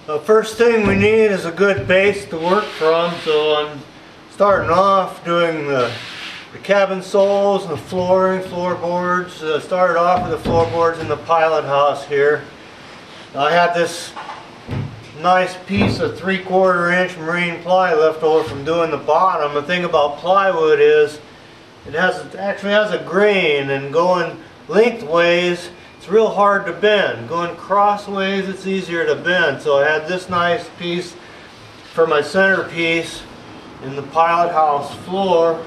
The first thing we need is a good base to work from, so I'm starting off doing the cabin soles and the flooring, floorboards. Started off with the floorboards in the pilot house here. I had this nice piece of 3/4 inch marine ply left over from doing the bottom. The thing about plywood is it actually has a grain, and going lengthways it's real hard to bend. Going crossways it's easier to bend. So I had this nice piece for my centerpiece in the pilot house floor,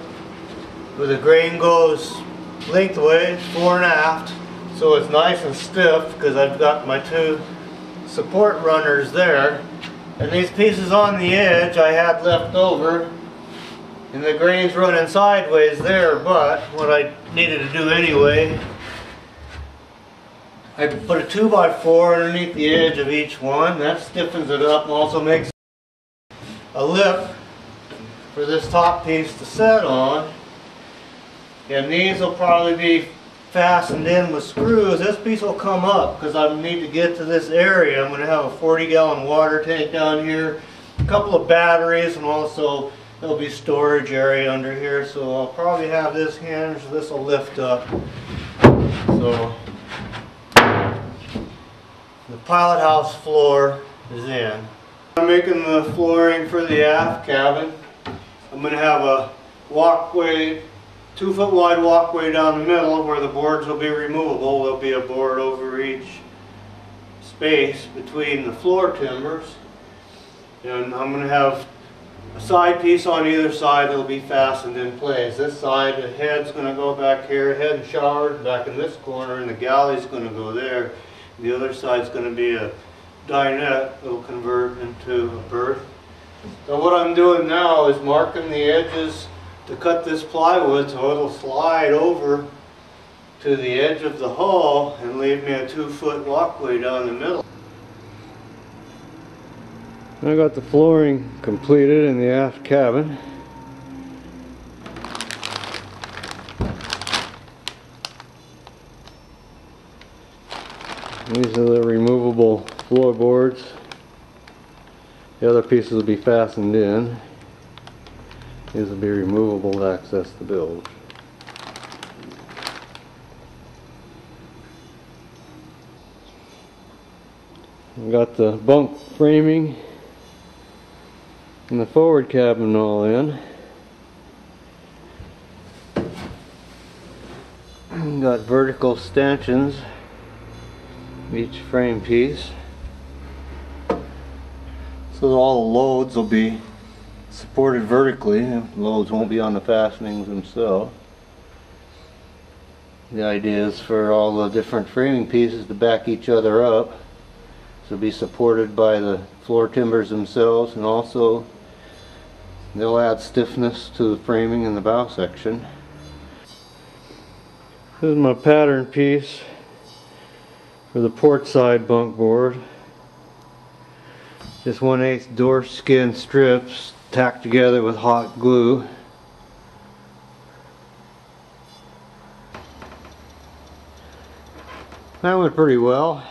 where the grain goes lengthways, fore and aft, so it's nice and stiff because I've got my two support runners there. And these pieces on the edge I had left over, and the grain's running sideways there, but what I needed to do anyway, I put a 2x4 underneath the edge of each one. That stiffens it up and also makes a lip for this top piece to set on. And these will probably be fastened in with screws. This piece will come up because I need to get to this area. I'm going to have a 40-gallon water tank down here, a couple of batteries, and also there'll be storage area under here. So I'll probably have this hinge. This will lift up. So the pilot house floor is in. I'm making the flooring for the aft cabin. I'm going to have a walkway, 2-foot wide walkway down the middle where the boards will be removable. There'll be a board over each space between the floor timbers. And I'm going to have a side piece on either side that'll be fastened in place. This side, the head's going to go back here, head and shower back in this corner, and the galley's going to go there. The other side's going to be a dinette that'll convert into a berth. So what I'm doing now is marking the edges to cut this plywood so it'll slide over to the edge of the hull and leave me a 2-foot walkway down the middle. I got the flooring completed in the aft cabin. These are the removable floorboards. The other pieces will be fastened in. These will be removable to access the build. We've got the bunk framing and the forward cabin all in. We've got vertical stanchions each frame piece, so all the loads will be supported vertically. Loads won't be on the fastenings themselves. The idea is for all the different framing pieces to back each other up, so be supported by the floor timbers themselves, and also they'll add stiffness to the framing in the bow section. This is my pattern piece for the port side bunk board. Just 1/8 door skin strips tacked together with hot glue. That went pretty well.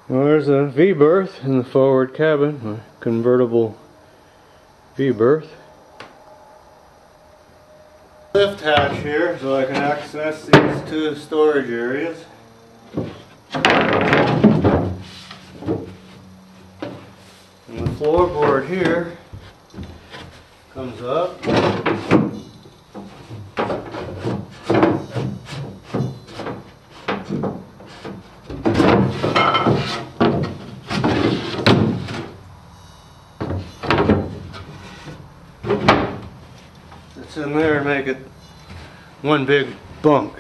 Well, there's a V-berth in the forward cabin, a convertible V-berth. Lift hatch here so I can access these two storage areas. And the floorboard here comes up. It's in there and make it one big bunk.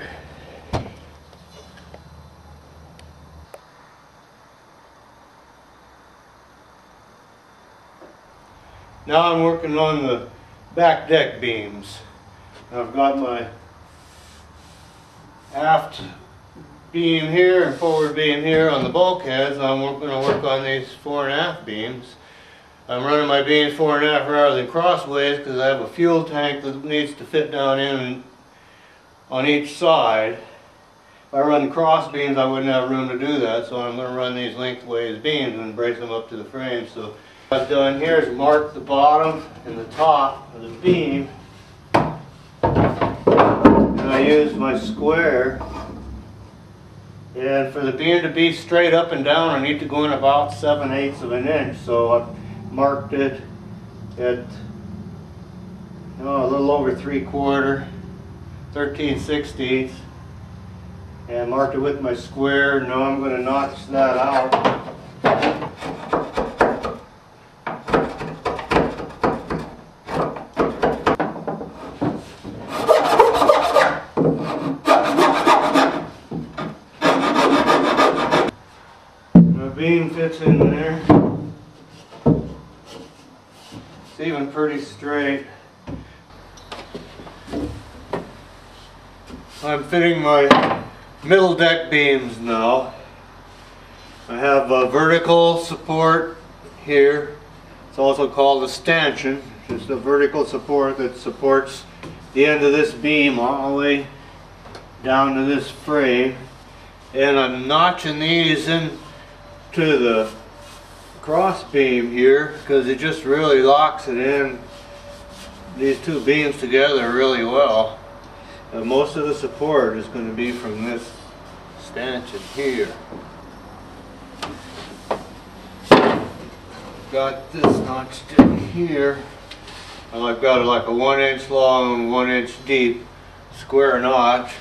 Now I'm working on the back deck beams. I've got my aft beam here and forward beam here on the bulkheads. I'm going to work on these fore and aft beams. I'm running my beams fore and aft rather than crossways because I have a fuel tank that needs to fit down in on each side. if I run cross beams, I wouldn't have room to do that, so I'm going to run these lengthways beams and brace them up to the frame. So what I've done here is mark the bottom and the top of the beam, and I use my square. And for the beam to be straight up and down, I need to go in about 7/8 of an inch. So I've marked it at a little over 3/4, 13/16, and marked it with my square. Now I'm going to notch that out. Beam fits in there. It's even pretty straight. I'm fitting my middle deck beams now. I have a vertical support here. It's also called a stanchion. Just a vertical support that supports the end of this beam all the way down to this frame. And I'm notching these in to the cross beam here because it just really locks it in, these two beams together, really well. Most of the support is going to be from this stanchion here. Got this notched in here, and I've got it like a 1 inch long and 1 inch deep square notch.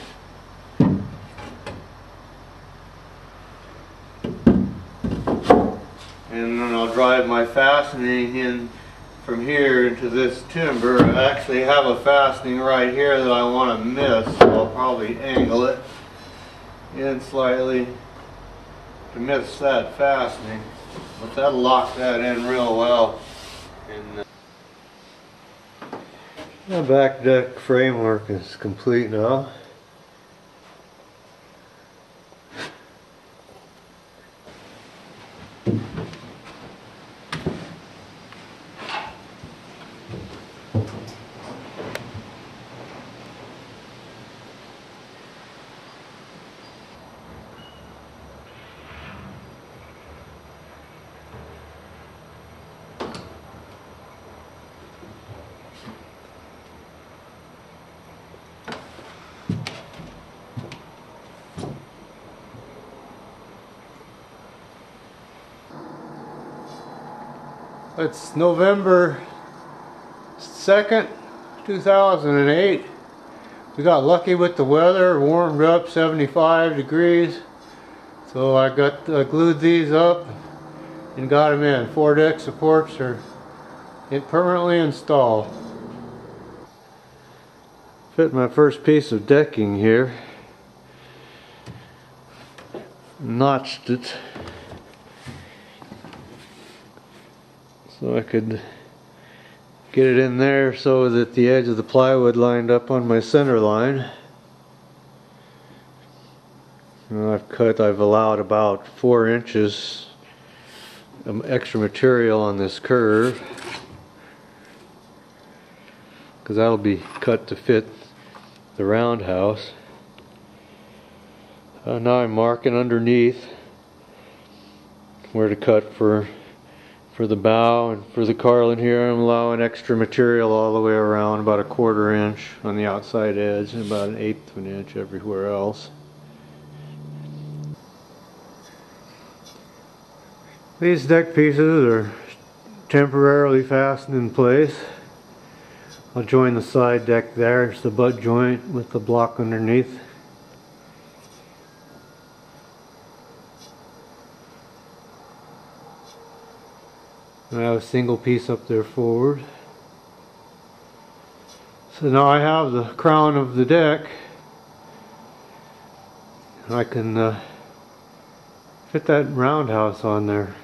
And then I'll drive my fastening in from here into this timber. I actually have a fastening right here that I want to miss, so I'll probably angle it in slightly to miss that fastening. But that'll lock that in real well. And the back deck framework is complete now. It's November 2nd, 2008. We got lucky with the weather, warmed up 75 degrees. So I glued these up and got them in. 4 deck supports are permanently installed. Fit my first piece of decking here. Notched it so I could get it in there so that the edge of the plywood lined up on my center line. And I've allowed about 4 inches of extra material on this curve, because that'll be cut to fit the roundhouse. Now I'm marking underneath where to cut for the bow, and for the carlin here I'm allowing extra material all the way around, about a 1/4 inch on the outside edge and about 1/8 of an inch everywhere else. These deck pieces are temporarily fastened in place. I'll join the side deck there. It's the butt joint with the block underneath. I have a single piece up there forward. So now I have the crown of the deck. I can fit that roundhouse on there.